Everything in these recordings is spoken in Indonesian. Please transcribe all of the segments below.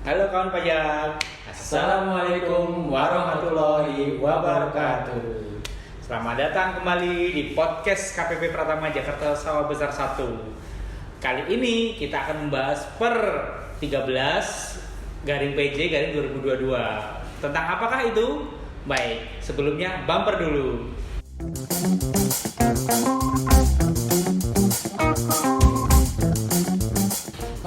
Halo kawan pajak. Assalamualaikum warahmatullahi wabarakatuh. Selamat datang kembali di podcast KPP Pratama Jakarta Sawah Besar 1. Kali ini kita akan membahas per 13 garing PJ garing 2022. Tentang apakah itu? Baik, sebelumnya bumper dulu.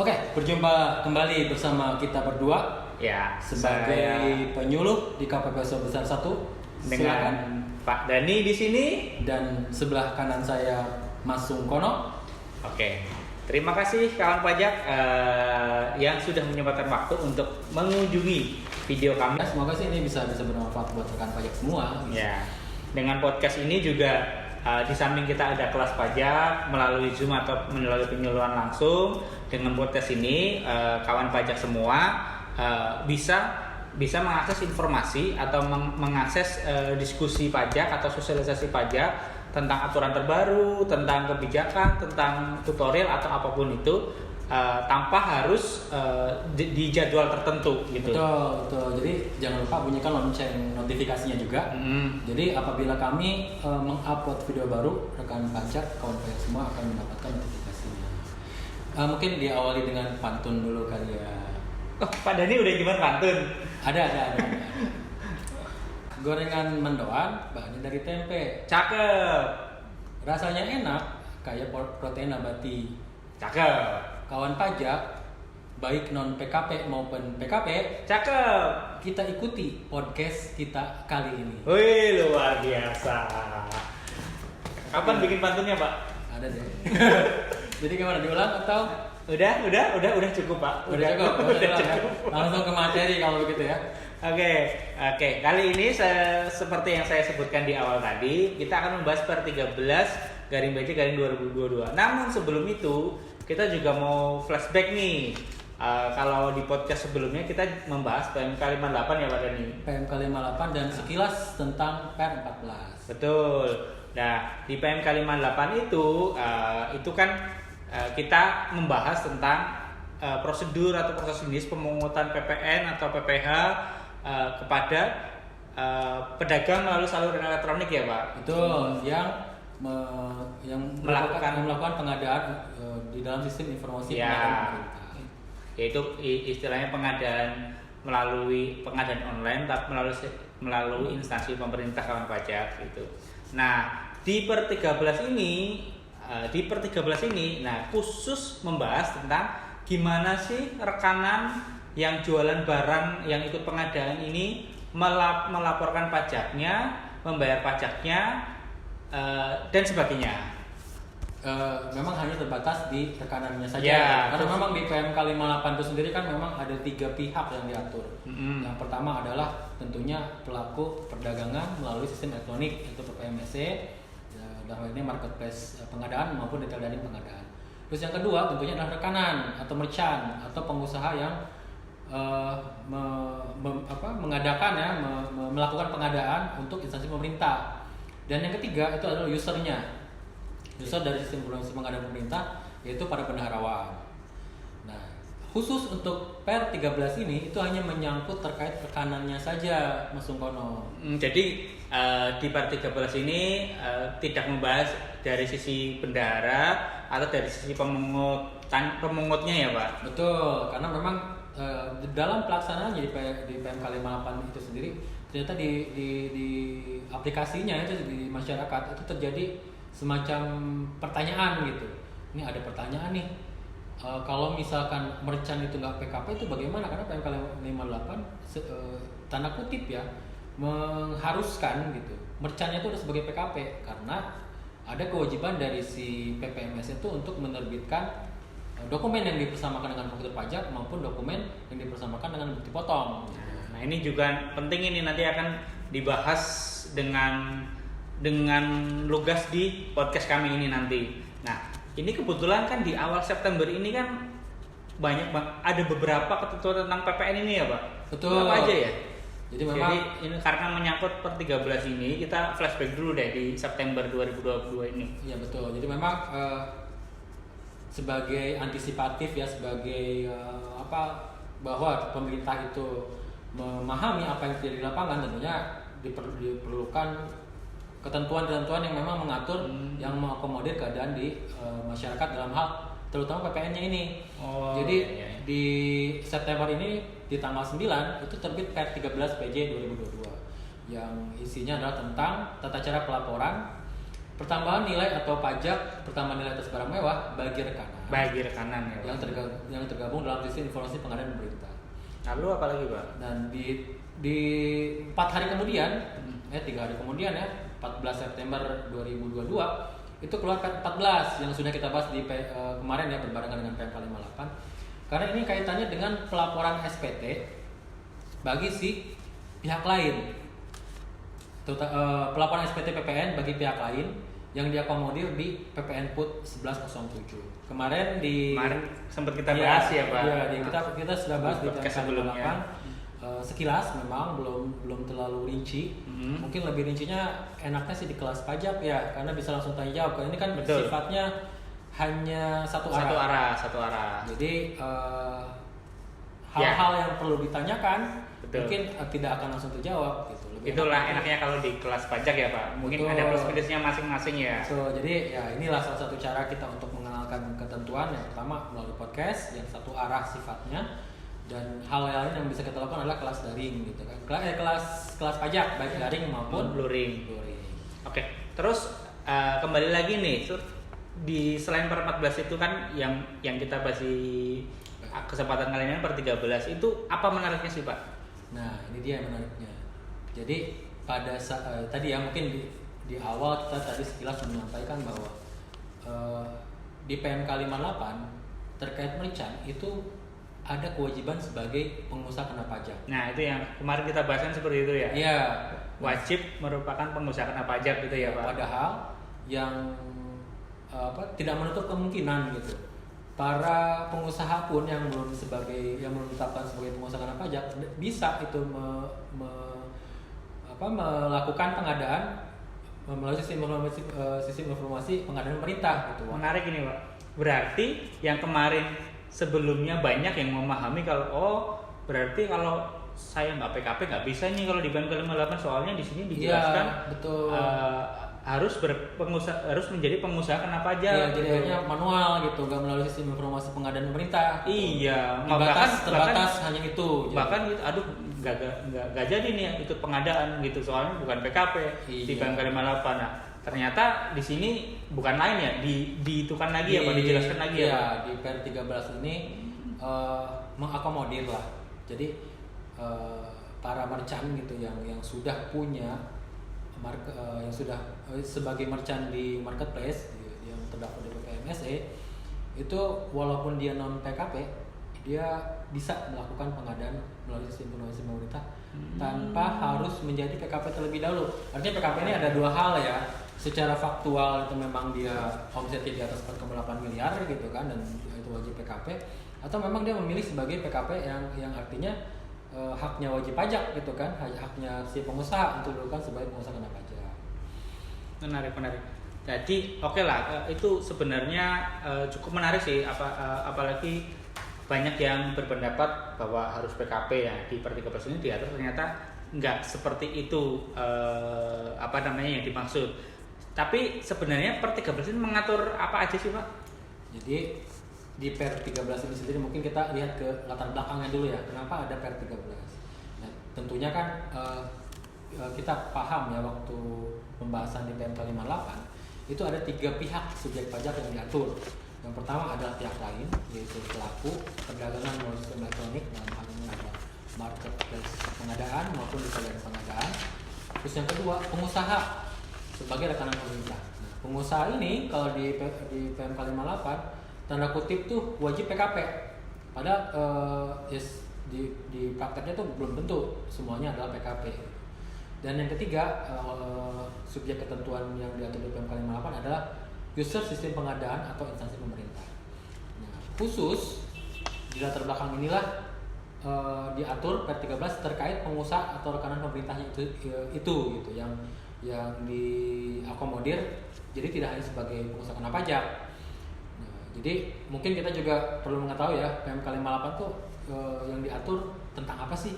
Oke, berjumpa kembali bersama kita berdua Ya, sebagai penyuluh di KPP Sawah Besar 1 dengan Pak Dani di sini dan sebelah kanan saya Mas Sungkono. Oke, terima kasih kawan pajak yang sudah menyempatkan waktu untuk mengunjungi video kami. Semoga sih ini bisa bermanfaat buat rekan pajak semua. Ya, dengan podcast ini juga di samping kita ada kelas pajak melalui Zoom atau melalui penyuluhan langsung. Dengan podcast ini kawan pajak semua bisa mengakses informasi atau mengakses diskusi pajak atau sosialisasi pajak tentang aturan terbaru, tentang kebijakan, tentang tutorial atau apapun itu tanpa harus di jadwal tertentu gitu. Betul. Jadi jangan lupa bunyikan lonceng notifikasinya juga. Jadi apabila kami mengupload video baru, rekan pajak, kawan pajak semua akan mendapatkan notifikasinya. Mungkin diawali dengan pantun dulu kali ya. Oh, Pak Dani udah gimana pantun? Ada. Gorengan mendoan, bahannya dari tempe. Cakep. Rasanya enak, kayak protein nabati. Cakep. Kawan pajak, baik non PKP maupun PKP, Cakep. kita ikuti podcast kita kali ini. Wih, luar biasa. Kapan bikin pantunnya, Pak? Ada deh. Jadi gimana, diulang atau? Udah cukup, Pak. Udah cukup. Udah Ya. Langsung ke materi kalau begitu ya. Oke. Kali ini seperti yang saya sebutkan di awal tadi, kita akan membahas per 13 garing BC garing 2022. Namun sebelum itu, kita juga mau flashback nih. Kalau di podcast sebelumnya kita membahas PMK 58 ya Pak Dani. PMK 58 dan sekilas tentang Per 14. Betul. Nah, di PMK 58 itu kan kita membahas tentang prosedur atau proses jenis pemungutan PPN atau PPh kepada pedagang melalui saluran elektronik ya Pak. Betul, yang melakukan pengadaan di dalam sistem informasi ya, pengadaan pemerintah. Yaitu istilahnya melalui pengadaan online tapi melalui instansi pemerintah kawan pajak gitu. Nah, di per 13 ini nah khusus membahas tentang gimana sih rekanan yang jualan barang yang ikut pengadaan ini melaporkan pajaknya, membayar pajaknya dan sebagainya. Memang hanya terbatas di rekanannya saja. Ya, karena memang di PMK 58 itu sendiri kan memang ada 3 pihak yang diatur. Yang pertama adalah tentunya pelaku perdagangan melalui sistem elektronik yaitu PPMSC, dalam hal ini marketplace pengadaan maupun detail daging pengadaan. Terus yang kedua tentunya adalah rekanan atau merchant atau pengusaha yang melakukan pengadaan untuk instansi pemerintah. Dan yang ketiga itu adalah user dari sistem informasi pengadaan pemerintah, yaitu para bendaharawan. Nah, khusus untuk per 13 ini itu hanya menyangkut terkait rekanannya saja, Mas Sungkono. Jadi di per 13 ini tidak membahas dari sisi bendahara atau dari sisi pemungutnya ya Pak? Betul, karena memang dalam pelaksanaannya di PMK 58 itu sendiri ternyata di aplikasinya itu di masyarakat itu terjadi semacam pertanyaan gitu. Ini ada pertanyaan nih, kalau misalkan merchant itu nggak PKP itu bagaimana? Karena PMK 58 tanda kutip ya mengharuskan gitu merchantnya itu udah sebagai PKP karena ada kewajiban dari si PPMS itu untuk menerbitkan dokumen yang dipersamakan dengan faktur pajak maupun dokumen yang dipersamakan dengan bukti potong. Nah ini juga penting, ini nanti akan dibahas dengan lugas di podcast kami ini nanti. Nah ini kebetulan kan di awal September ini kan ada beberapa ketentuan tentang PPN ini ya Pak? Betul. Apa aja ya? Jadi memang ini karena menyangkut per 13 ini kita flashback dulu deh di September 2022 ini. Iya betul. Jadi memang sebagai antisipatif ya, sebagai bahwa pemerintah itu memahami apa yang terjadi di lapangan, tentunya diperlukan ketentuan-ketentuan yang memang mengatur yang mengakomodir keadaan di masyarakat dalam hal terutama PPN-nya ini. Jadi iya. di September ini di tanggal 9 itu terbit Per 13 PJ 2022 yang isinya adalah tentang tata cara pelaporan pertambahan nilai atau pajak pertambahan nilai atas barang mewah bagi rekanan ya, yang tergabung dalam sistem informasi pengadaan pemerintah. Lalu apa lagi, Pak? Dan di 4 hari kemudian 3 hari kemudian ya 14 September 2022 itu keluar Per 14 yang sudah kita bahas di kemarin ya berbarengan dengan PMK 58 karena ini kaitannya dengan pelaporan SPT bagi si pihak lain. Pelaporan SPT PPN bagi pihak lain yang diakomodir di PPN PUT 1107. Kemarin sempat kita bahas ya, Pak. Iya, kita sudah bahas di PMK 58. Sekilas memang belum terlalu rinci. Mungkin lebih rincinya enaknya sih di kelas pajak ya, karena bisa langsung tanya jawab. Karena ini kan Betul. sifatnya hanya satu arah. Jadi hal-hal yang perlu ditanyakan Betul. mungkin tidak akan langsung terjawab gitu. Itulah enaknya kalau di kelas pajak ya, Pak. Mungkin Betul. ada plus minusnya masing-masing ya. Jadi ya inilah salah satu cara kita untuk mengenalkan ketentuan. Yang pertama melalui podcast yang satu arah sifatnya, dan hal lain yang bisa kita lakukan adalah kelas daring gitu kan. Kelas pajak baik daring maupun luring. Oke. Terus kembali lagi nih, di selain Per 14 itu kan yang kita bahas di kesempatan kali ini Per 13 itu apa menariknya sih, Pak? Nah, ini dia yang menariknya. Jadi pada saat tadi ya mungkin di awal kita tadi sekilas menyampaikan bahwa di PMK 58 terkait merchant itu ada kewajiban sebagai pengusaha kena pajak. Nah, itu yang kemarin kita bahaskan seperti itu ya. Iya, Wajib merupakan pengusaha kena pajak gitu ya, Pak. Padahal yang tidak menutup kemungkinan gitu. Para pengusaha pun yang belum ditetapkan sebagai pengusaha kena pajak bisa itu melakukan pengadaan melalui sistem informasi pengadaan pemerintah gitu. Menarik ini, Pak. Berarti yang kemarin sebelumnya banyak yang memahami kalau berarti kalau saya nggak PKP nggak bisa nih kalau di PMK 58 soalnya di sini dijelaskan betul. Harus menjadi pengusaha kena pajak. Iya, jadi akhirnya manual gitu, nggak melalui sistem informasi pengadaan pemerintah. Gitu. Iya, terbatas hanya itu. Bahkan gitu, aduh nggak jadi nih ikut pengadaan gitu soalnya bukan PKP di PMK 58. Nah, ternyata di sini bukan lain ya, dihitungkan lagi ya, dijelaskan lagi ya. Iya, di Per 13 ini mengakomodir lah. Jadi para merchant gitu yang sudah punya yang sudah sebagai merchant di marketplace yang terdaftar di PPMSE itu walaupun dia non PKP dia bisa melakukan pengadaan melalui sistem informasi pemerintah tanpa harus menjadi PKP terlebih dahulu. Artinya PKP ini ada dua hal ya. Secara faktual itu memang dia omsetnya di atas 4,8 miliar gitu kan, dan itu wajib PKP, atau memang dia memilih sebagai PKP yang artinya haknya wajib pajak gitu kan, haknya si pengusaha untuk dilakukan sebagai pengusaha kena pajak. Menarik. Jadi oke lah, itu sebenarnya cukup menarik sih, apalagi banyak yang berpendapat bahwa harus PKP ya di Per 13 ini diatur, ternyata nggak seperti itu yang dimaksud. Tapi sebenarnya Per 13 ini mengatur apa aja sih, Pak? Jadi di Per 13 ini sendiri mungkin kita lihat ke latar belakangnya dulu ya, kenapa ada Per 13. Nah, tentunya kan kita paham ya waktu pembahasan di PMK 58 itu ada 3 pihak subjek pajak yang diatur. Yang pertama adalah pihak lain, yaitu pelaku perdagangan melalui sistem elektronik, dalam hal ini ada marketplace pengadaan maupun desain pengadaan. Terus yang kedua, pengusaha sebagai rekanan pemerintah. Nah, pengusaha ini kalau di PMK 58 tanda kutip tuh wajib PKP. Padahal di prakteknya tuh belum tentu semuanya adalah PKP. Dan yang ketiga, subjek ketentuan yang diatur di PMK 58 adalah user sistem pengadaan atau instansi pemerintah. Nah, khusus di latar belakang inilah diatur Per 13 terkait pengusaha atau rekanan pemerintahnya itu gitu yang diakomodir, jadi tidak hanya sebagai pengusaha kena pajak. Nah, jadi mungkin kita juga perlu mengetahui ya PMK 58 tuh yang diatur tentang apa sih?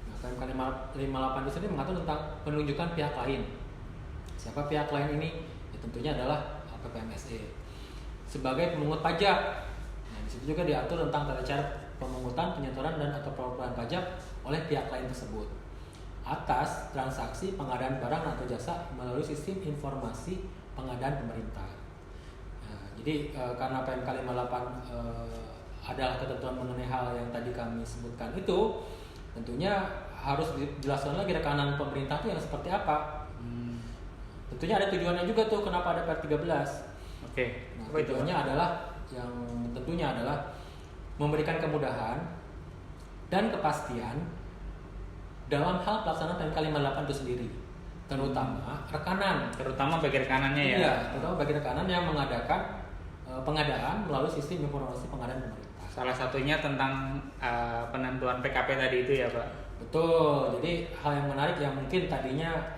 Nah, PMK 58 itu sendiri mengatur tentang penunjukan pihak lain. Siapa pihak lain ini? Ya, tentunya adalah PPMSE sebagai pemungut pajak. Nah, di situ juga diatur tentang tata cara pemungutan, penyetoran dan atau pengukuran pajak oleh pihak lain tersebut atas transaksi pengadaan barang atau jasa melalui sistem informasi pengadaan pemerintah. Nah, jadi karena PMK 58 adalah ketentuan mengenai hal yang tadi kami sebutkan itu, tentunya harus dijelaskan lagi rekanan pemerintah itu yang seperti apa. Tentunya ada tujuannya juga tuh kenapa ada PR13. Oke. Nah, tujuannya adalah yang tentunya adalah memberikan kemudahan dan kepastian dalam hal pelaksanaan PMK 58 itu sendiri, terutama rekanan. Terutama bagi rekanannya ya. Iya, terutama bagi rekanan yang mengadakan pengadaan melalui sistem informasi pengadaan pemerintah. Salah satunya tentang penentuan PKP tadi itu ya Pak. Betul. Jadi hal yang menarik yang mungkin tadinya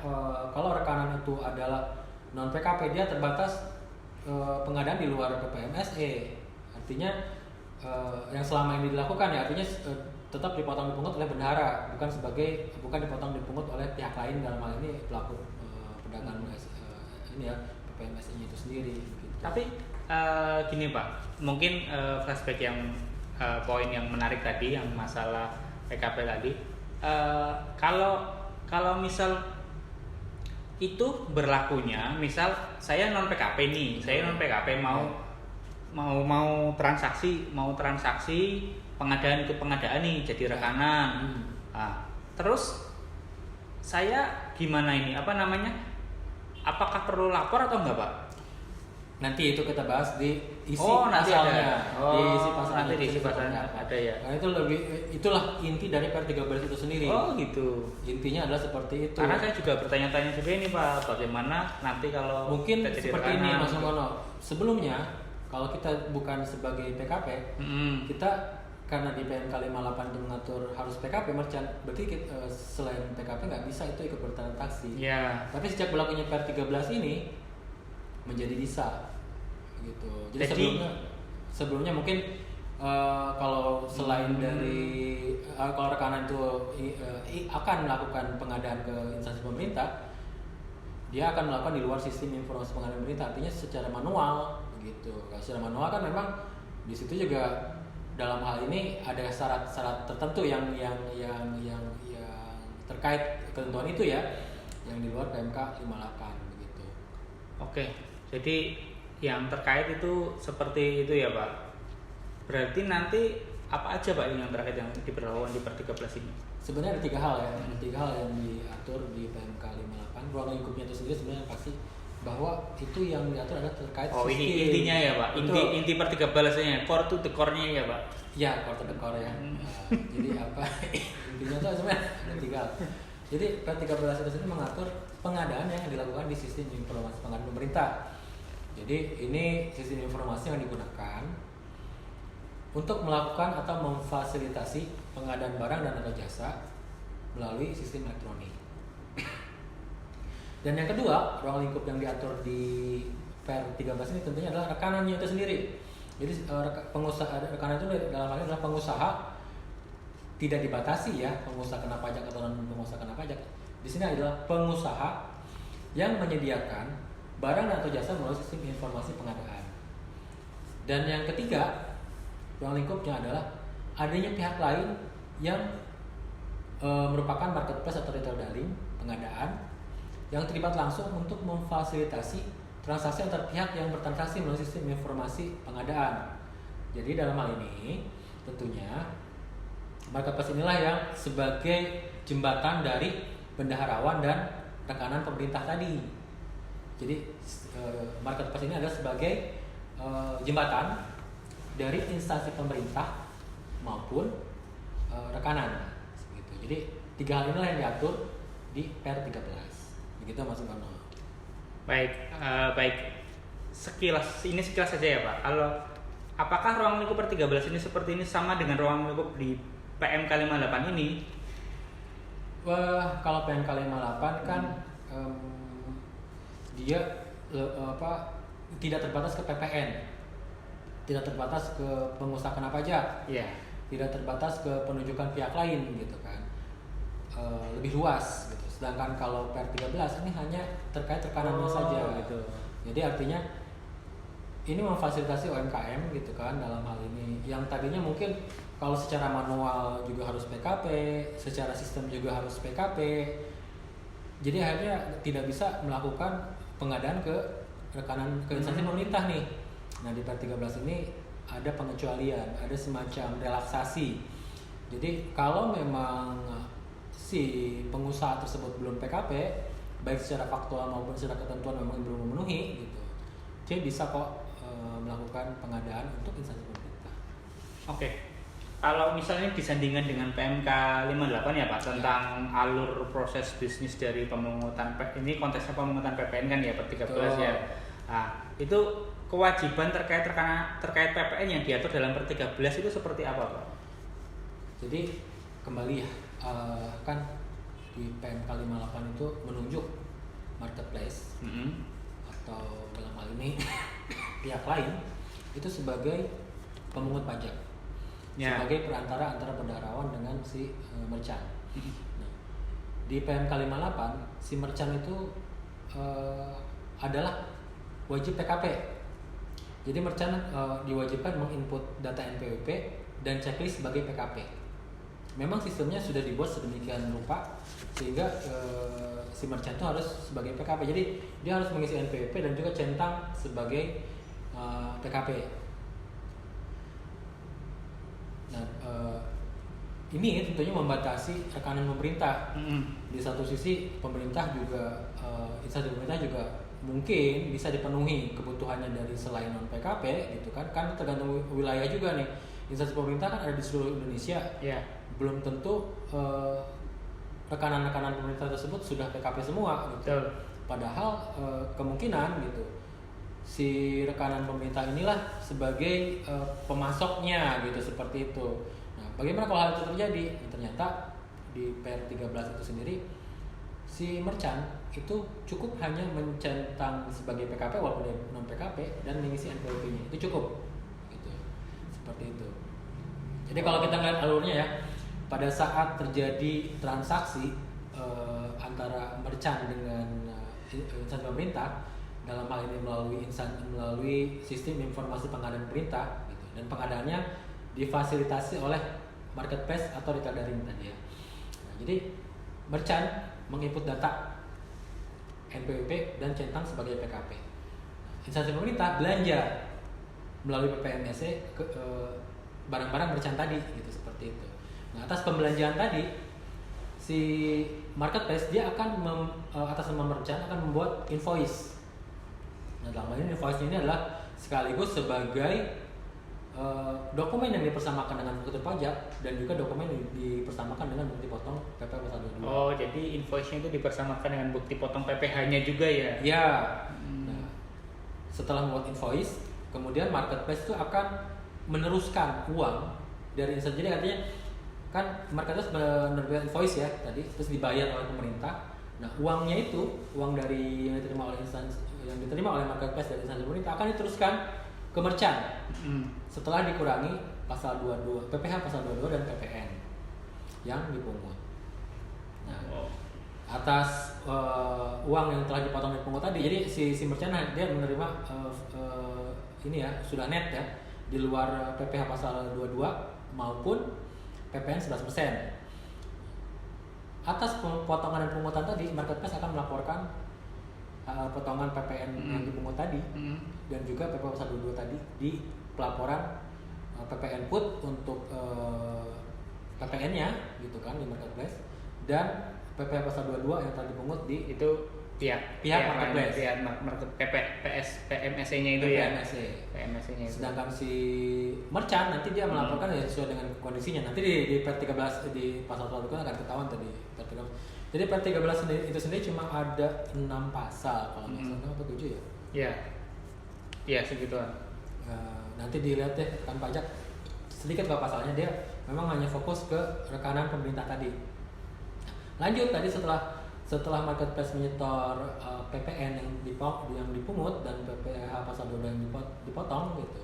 kalau rekanan itu adalah non PKP, dia terbatas pengadaan di luar PPMSE. Artinya yang selama ini dilakukan ya artinya tetap dipotong dipungut oleh bendahara, bukan dipotong dipungut oleh pihak lain, dalam hal ini pelaku pedagang ini ya PPMSE-nya itu sendiri. Gitu. Tapi gini Pak, mungkin flashback yang poin yang menarik tadi yang masalah PKP tadi, kalau misal itu berlakunya, misal saya non PKP nih, saya non PKP mau transaksi pengadaan ke pengadaan nih jadi rekanan. Nah, terus saya gimana ini? Apakah perlu lapor atau enggak Pak? Nanti itu kita bahas di isi nanti pasalnya. ada. Di isi pasalnya. Nanti di isi pasalnya ada ya. Nah, itulah inti dari PR13 itu sendiri. Oh gitu. Intinya adalah seperti itu. Karena saya juga bertanya-tanya juga ini Pak, bagaimana nanti kalau mungkin kita jadi seperti ini rekanan, Mas Mono. Sebelumnya kalau kita bukan sebagai PKP, kita karena di PMK 58 itu mengatur harus PKP merchant, berarti selain PKP nggak bisa itu ikut bertransaksi. Ya. Tapi sejak berlakunya PR13 ini menjadi bisa, gitu. Jadi sebelumnya mungkin kalau selain dari kalau rekanan itu akan melakukan pengadaan ke instansi pemerintah, dia akan melakukan di luar sistem informasi pengadaan pemerintah, artinya secara manual, gitu. Kalau secara manual kan memang di situ juga dalam hal ini ada syarat-syarat tertentu yang terkait ketentuan itu ya, yang di luar PMK 58 begitu. Oke. Jadi yang terkait itu seperti itu ya Pak. Berarti nanti apa aja Pak yang terkait yang diberlakukan di Per13 ini? Sebenarnya ada tiga hal ya, yang diatur di PMK 58. Ruang lingkupnya itu sendiri sebenarnya pasti bahwa itu yang diatur adalah terkait sistem. Ini intinya ya Pak. Inti Per13-nya, core to the core-nya ya Pak. Ya, core to the core ya. Jadi apa? Intinya itu sebenarnya ada tiga hal. Jadi Per13 itu sendiri mengatur pengadaan yang dilakukan di sistem informasi pengadaan pemerintah. Jadi ini sistem informasi yang digunakan untuk melakukan atau memfasilitasi pengadaan barang dan atau jasa melalui sistem elektronik. Dan yang kedua, ruang lingkup yang diatur di PR13 ini tentunya adalah rekanannya itu sendiri. Jadi rekanan itu dalam hal ini adalah pengusaha, tidak dibatasi ya, pengusaha kena pajak atau non pengusaha kena pajak. Di sini adalah pengusaha yang menyediakan barang atau jasa melalui sistem informasi pengadaan. Dan yang ketiga, ruang lingkupnya adalah adanya pihak lain yang merupakan marketplace atau retail daring pengadaan yang terlibat langsung untuk memfasilitasi transaksi antar pihak yang bertransaksi melalui sistem informasi pengadaan. Jadi dalam hal ini tentunya marketplace inilah yang sebagai jembatan dari bendaharawan dan rekanan pemerintah tadi. Jadi marketplace ini adalah sebagai jembatan dari instansi pemerintah maupun rekanan. Gitu. Jadi tiga hal inilah yang diatur di PR13. Begitu Mas Ukarno. Baik. Sekilas saja ya Pak. Apakah ruang lingkup Per13 ini seperti ini sama dengan ruang lingkup di PMK 58 ini? Wah, kalau PMK 58 kan dia tidak terbatas ke PPN, tidak terbatas ke pengusaha kena pajak. Iya. tidak terbatas ke penunjukan pihak lain gitu kan, lebih luas gitu. Sedangkan kalau PR13 ini hanya terkait rekanannya saja gitu. Jadi artinya ini memfasilitasi UMKM gitu kan dalam hal ini, yang tadinya mungkin kalau secara manual juga harus PKP, secara sistem juga harus PKP, jadi akhirnya tidak bisa melakukan pengadaan ke rekanan ke instansi pemerintah nih. Nah di PR13 ini ada pengecualian, ada semacam relaksasi. Jadi kalau memang si pengusaha tersebut belum PKP, baik secara faktual maupun secara ketentuan memang belum memenuhi gitu, dia bisa kok melakukan pengadaan untuk instansi pemerintah. Oke. Kalau misalnya disandingkan dengan PMK 58 ya Pak, tentang alur proses bisnis dari pemungutan, ini konteksnya pemungutan PPN kan ya, per 13 ya. Nah, itu kewajiban terkait PPN yang diatur dalam per 13 itu seperti apa Pak? Jadi kembali ya, kan di PMK 58 itu menunjuk marketplace atau dalam hal ini pihak lain itu sebagai pemungut pajak, sebagai perantara antara bendaharawan dengan si merchant. Nah, di PMK 58 si merchant itu adalah wajib PKP. Jadi merchant diwajibkan menginput data NPWP dan checklist sebagai PKP. Memang sistemnya sudah dibuat sedemikian rupa sehingga si merchant itu harus sebagai PKP. Jadi dia harus mengisi NPWP dan juga centang sebagai PKP. Nah, ini tentunya membatasi rekanan pemerintah. Di satu sisi pemerintah juga instansi pemerintah juga mungkin bisa dipenuhi kebutuhannya dari selain non PKP gitu kan tergantung wilayah juga nih. Instansi pemerintah kan ada di seluruh Indonesia. Belum tentu rekanan-rekanan pemerintah tersebut sudah PKP semua gitu. Padahal kemungkinan gitu si rekanan pemerintah inilah sebagai pemasoknya gitu, seperti itu. Nah, bagaimana kalau hal itu terjadi? Ternyata di PR13 itu sendiri si merchant itu cukup hanya mencentang sebagai PKP walaupun dia non PKP dan mengisi NPWP-nya itu cukup gitu, seperti itu. Jadi kalau kita lihat alurnya ya, pada saat terjadi transaksi antara merchant dengan instansi pemerintah, dalam hal ini melalui sistem informasi pengadaan pemerintah gitu, dan pengadaannya difasilitasi oleh marketplace atau retail daring tadi ya. Nah, jadi merchant menginput data NPWP dan centang sebagai PKP. Instansi pemerintah belanja melalui PPMSE ke barang-barang merchant tadi gitu, seperti itu. Nah, atas pembelanjaan tadi si marketplace dia akan atas nama merchant akan membuat invoice. Nah, dalam hal ini invoice ini adalah sekaligus sebagai dokumen yang dipersamakan dengan faktur pajak dan juga dokumen yang dipersamakan dengan bukti potong PPh pasal 22. Oh, jadi invoice-nya itu dipersamakan dengan bukti potong PPh-nya juga ya? Ya. Nah, setelah membuat invoice, kemudian marketplace itu akan meneruskan uang dari instansi. Jadi artinya kan marketplace menerbitkan invoice ya tadi, terus dibayar oleh pemerintah. Nah, uangnya itu, uang dari yang diterima oleh instansi, yang diterima oleh marketplace dari instansi pemerintah akan diteruskan ke merchant. Setelah dikurangi pasal 22, PPh pasal 22 dan PPN yang dipungut. Nah, atas uang yang telah dipotong dari pungut tadi, jadi si merchant dia menerima ini ya, sudah net ya, di luar PPh pasal 22 maupun PPN 11%. Atas potongan dan pungutan tadi, marketplace akan melaporkan potongan PPN yang dipungut tadi dan juga PPh pasal 22 tadi di pelaporan PPN put untuk PPN-nya gitu kan di marketplace, dan PPh pasal 22 yang telah dipungut di itu pihak marketplace, PMSE-nya itu PMSE. ya. PMSE-nya itu. Sedangkan si merchant nanti dia melaporkan ya sesuai dengan kondisinya. Nanti di PR13 di pasal 1 akan ketahuan tadi PR13. Jadi PR13 itu sendiri cuma ada 6 pasal kalau nggak salah, atau 7 ya? Iya. Iya, segituan. Nanti dilihat deh rekan pajak sedikit pak pasalnya, dia memang hanya fokus ke rekanan pemerintah tadi. Lanjut tadi setelah marketplace menyetor PPN yang dipungut dan PPh pasal 22 yang dipotong gitu,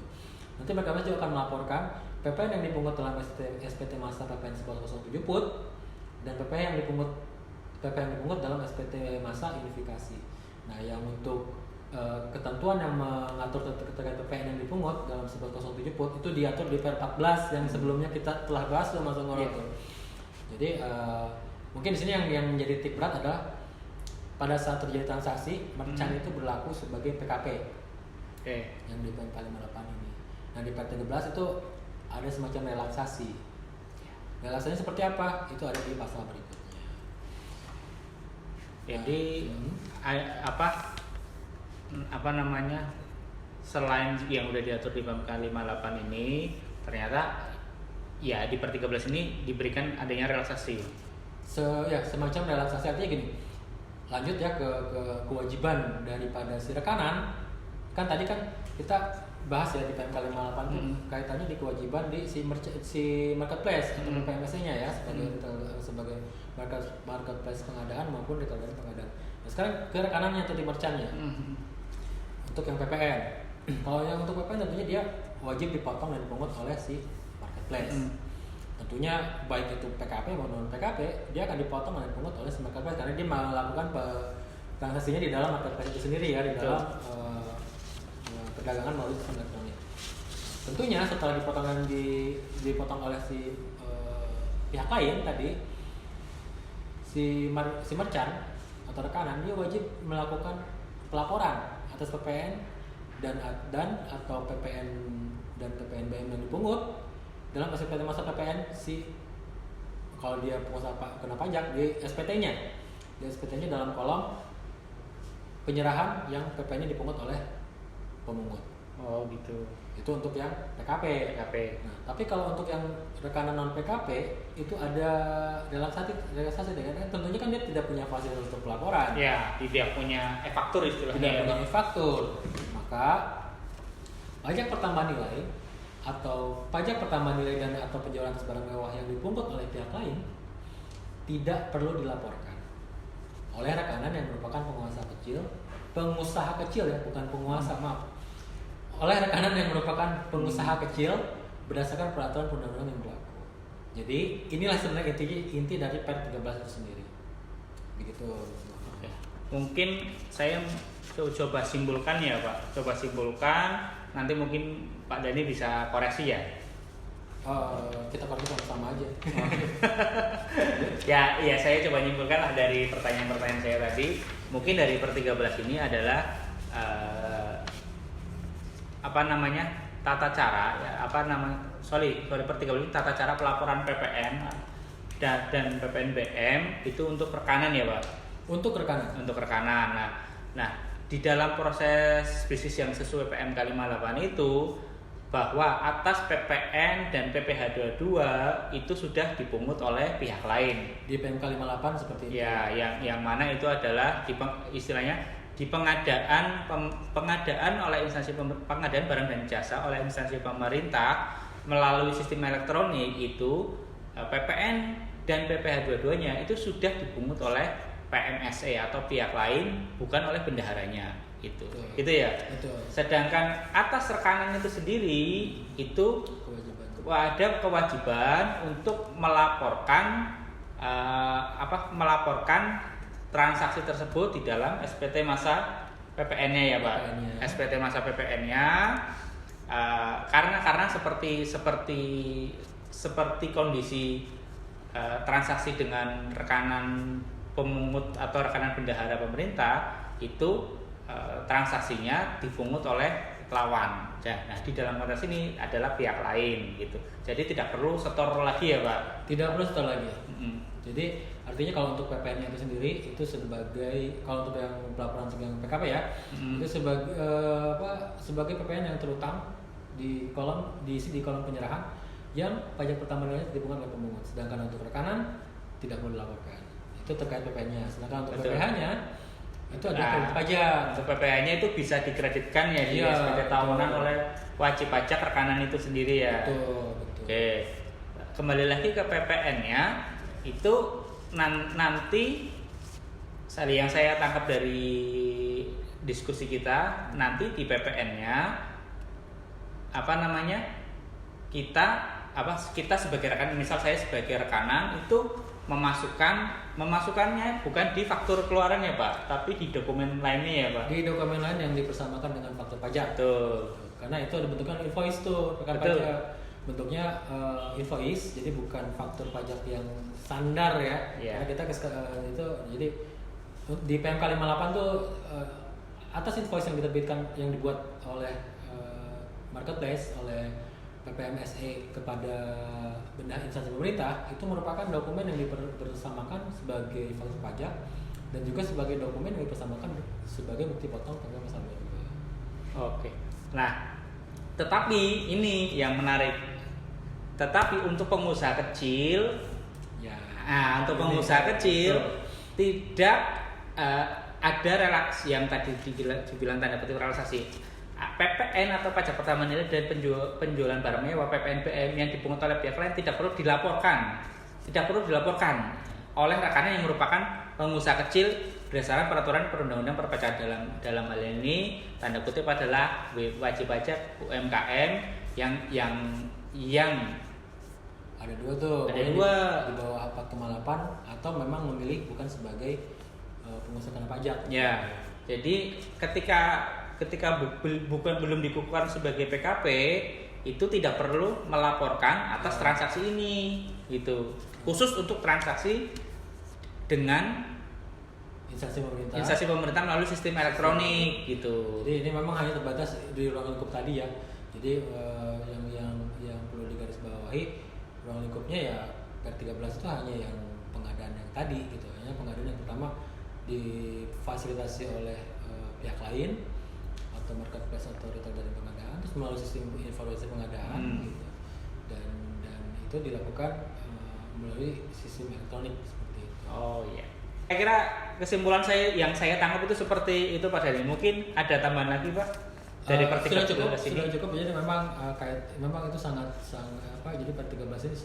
nanti marketplace juga akan melaporkan PPN yang dipungut dalam SPT masa PPN 1107 PUT dan PPN yang dipungut dalam SPT masa unifikasi. Nah, yang untuk ketentuan yang mengatur terkait PPN yang dipungut dalam 1107 PUT itu diatur di Per 14 yang sebelumnya kita telah bahas sama Mas itu. Jadi mungkin di sini yang menjadi titik berat adalah pada saat terjadi transaksi merchant itu berlaku sebagai PKP. Yang di PMK 58 ini. Nah, di Per 13 itu ada semacam relaksasi. Relaksasinya seperti apa? Itu ada di pasal berikutnya. Jadi apa namanya, selain yang udah diatur di PMK 58 ini, ternyata ya di Per 13 ini diberikan adanya relaksasi. Semacam relaksasi, artinya gini. Lanjut ya ke kewajiban daripada si rekanan. Kan tadi kan kita bahas ya di PMK 58 itu kaitannya di kewajiban di si marketplace atau PMSC-nya ya sebagai marketplace pengadaan maupun retail pengadaan. Nah, sekarang ke rekanannya atau di merchant-nya. Untuk yang PPN. Kalau yang untuk PPN tentunya dia wajib dipotong dan dipungut oleh si marketplace. Tentunya baik itu PKP maupun non PKP, dia akan dipotong dan dipungut oleh si marketplace karena dia melakukan transaksinya di dalam marketplace itu sendiri ya, di dalam perdagangan melalui sistem elektronik. Tentunya setelah dipotong oleh si pihak lain tadi, si merchant atau rekanan dia wajib melakukan pelaporan atas PPN dan atau PPN dan PPNBM yang dipungut dalam SPT masa PPN kalau dia pengusaha kena pajak di SPT-nya. Di SPT-nya dalam kolom penyerahan yang PPN-nya dipungut oleh pemungut. Oh gitu. Itu untuk yang PKP. Nah, tapi kalau untuk yang rekanan non PKP itu ada relaksasi dengan tentunya kan dia tidak punya fasilitas untuk pelaporan. Ya, tidak punya e-faktur istilahnya. Tidak punya e-faktur. Maka pajak pertambahan nilai atau pajak pertambahan nilai dan atau penjualan atas barang mewah yang dipungut oleh pihak lain tidak perlu dilaporkan oleh rekanan yang merupakan pengusaha kecil ya, bukan penguasa, maaf. Oleh rekanan yang merupakan pengusaha kecil berdasarkan peraturan perundang-undangan yang berlaku. Jadi inilah sebenarnya inti dari Per 13 itu sendiri. Begitu. Oke. Mungkin saya coba simpulkan ya Pak. Nanti mungkin Pak Dhani bisa koreksi ya. Kita koreksi sama-sama aja. Ya, saya coba nyimpulkan lah dari pertanyaan-pertanyaan saya tadi. Mungkin dari Per 13 ini adalah tata cara ya, Per 13 ini tata cara pelaporan PPN dan PPNBM itu untuk rekanan ya Pak. Untuk rekanan. Nah, di dalam proses bisnis yang sesuai PMK 58 itu bahwa atas PPN dan PPh 22 itu sudah dipungut oleh pihak lain. Di PMK 58 seperti itu. Ya, yang mana itu adalah istilahnya di pengadaan oleh instansi pengadaan barang dan jasa oleh instansi pemerintah melalui sistem elektronik itu PPN dan PPh 22-nya itu sudah dipungut oleh PMSE atau pihak lain, bukan oleh bendaharanya. Itu ya. Betul. Sedangkan atas rekanan itu sendiri itu ada kewajiban untuk melaporkan transaksi tersebut di dalam SPT masa PPN-nya ya Pak. SPT masa PPN-nya karena seperti kondisi transaksi dengan rekanan pemungut atau rekanan bendahara pemerintah itu transaksinya dipungut oleh lawan. Nah, di dalam konteks ini adalah pihak lain gitu. Jadi tidak perlu setor lagi ya Pak. Tidak perlu setor lagi. Jadi artinya kalau untuk PPN itu sendiri itu sebagai, kalau untuk yang pelaporan untuk yang PKP ya, itu sebagai PPN yang terutang diisi di kolom penyerahan yang pajak pertambahannya dipungut oleh pemungut. Sedangkan untuk rekanan tidak perlu dilaporkan. Itu terkait PPN-nya. Sedangkan untuk PPh-nya itu ada kredit pajak. Untuk PPh-nya itu bisa dikreditkan ya di SPT tahunan oleh wajib pajak rekanan itu sendiri ya. Betul. Oke. Kembali lagi ke PPN-nya itu nanti yang saya tangkap dari diskusi kita, nanti di PPN-nya kita sebagai rekan, misal saya sebagai rekanan itu memasukkannya bukan di faktur keluarannya Pak, tapi di dokumen lainnya ya Pak. Di dokumen lain yang dipersamakan dengan faktur pajak. Betul. Karena itu ada bentuknya invoice tuh, rekan Betul. pajak. Bentuknya invoice, jadi bukan faktur pajak yang standar ya. Iya. Karena kita itu jadi di PMK 58 tuh atas invoice yang diterbitkan yang dibuat oleh marketplace oleh PPMSE kepada benda instansi pemerintah itu merupakan dokumen yang dipersamakan sebagai faktur pajak dan juga sebagai dokumen yang dipersamakan sebagai bukti potong tanggal masalah juga. Oke. Nah, tetapi ini yang menarik. Tetapi untuk pengusaha kecil, Ya. nah untuk pengusaha kecil tidak ada relaksasi yang tadi dibilang tanda petik relaksasi. PPN atau pajak pertambahan nilai dari penjualan barang mewah PPNBM yang dipungut oleh pihak lain tidak perlu dilaporkan oleh rekannya yang merupakan pengusaha kecil berdasarkan peraturan perundang-undang perpajakan. Dalam hal ini tanda kutip adalah wajib pajak UMKM yang Ada dua tuh. Ada dua. Di bawah 4,8 atau memang memilih bukan sebagai pengusaha kena pajak. ya. Jadi ketika belum dikukuhkan sebagai PKP itu tidak perlu melaporkan atas transaksi ini gitu. Khusus untuk transaksi dengan instansi pemerintah melalui sistem elektronik gitu. Jadi ini memang hanya terbatas di ruang lingkup tadi ya. Jadi yang perlu digarisbawahi ruang lingkupnya ya Per 13 itu hanya yang pengadaan yang tadi gitu. Hanya pengadaan yang pertama difasilitasi oleh pihak lain atau marketplace atau retail dari pengadaan terus melalui sistem informasi pengadaan gitu. Dan itu dilakukan melalui sistem elektronik seperti itu. Oh iya. Saya kira kesimpulan yang saya tangkap itu seperti itu Pak Dhani. Mungkin ada tambahan lagi Pak dari Per 13 ini? Sudah cukup. Jadi memang memang itu sangat jadi Per 13 ini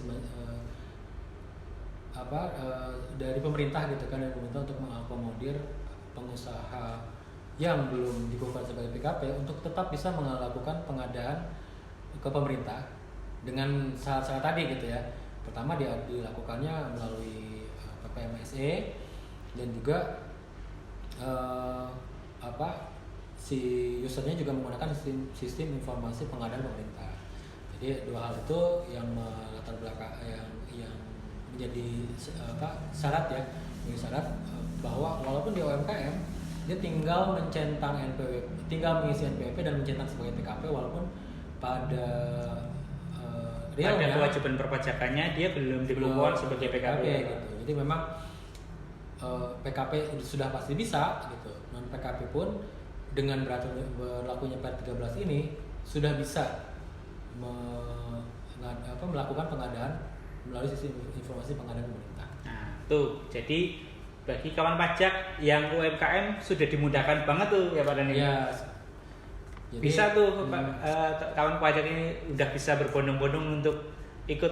dari pemerintah gitu kan, dari pemerintah untuk mengakomodir pengusaha yang belum dikukuhkan sebagai PKP untuk tetap bisa melakukan pengadaan ke pemerintah dengan syarat-syarat tadi gitu ya. Pertama dilakukannya melalui PPMSE dan juga si usernya juga menggunakan sistem informasi pengadaan pemerintah. Jadi dua hal itu yang melatar belakang yang menjadi syarat ya, bahwa walaupun di UMKM dia tinggal mencentang NPWP, tinggal mengisi NPWP dan mencentang sebagai PKP walaupun pada realnya kewajiban perpajakannya dia belum dikukuhkan sebagai PKP gitu. Jadi memang PKP sudah pasti bisa gitu. Non PKP pun dengan berlakunya Per 13 ini sudah bisa melakukan pengadaan melalui sistem informasi pengadaan pemerintah. Nah, tuh. Jadi bagi kawan pajak yang UMKM sudah dimudahkan banget tuh ya Pak Dhani. Ya. Jadi, bisa tuh kawan pajak ini udah bisa berbondong-bondong untuk ikut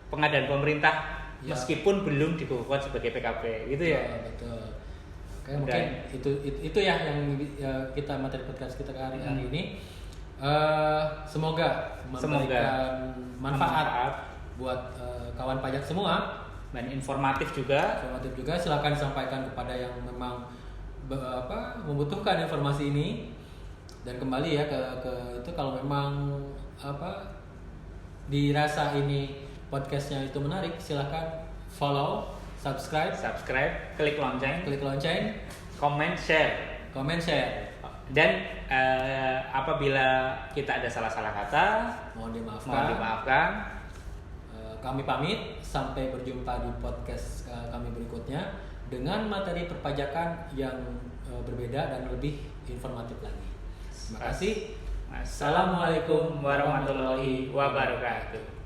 pengadaan pemerintah ya, meskipun belum dikukuhkan sebagai PKP gitu ya. Betul. Oke, mungkin itu ya yang kita materi podcast kita hari ini. Semoga memberikan manfaat buat kawan pajak semua dan informatif juga. Silakan sampaikan kepada yang memang membutuhkan informasi ini. Dan kembali ya ke itu kalau memang dirasa ini podcastnya itu menarik, silakan follow, subscribe, klik lonceng, comment, share. Dan apabila kita ada salah-salah kata, mohon dimaafkan. Kami pamit, sampai berjumpa di podcast kami berikutnya dengan materi perpajakan yang berbeda dan lebih informatif lagi. Terima kasih. Assalamualaikum warahmatullahi wabarakatuh.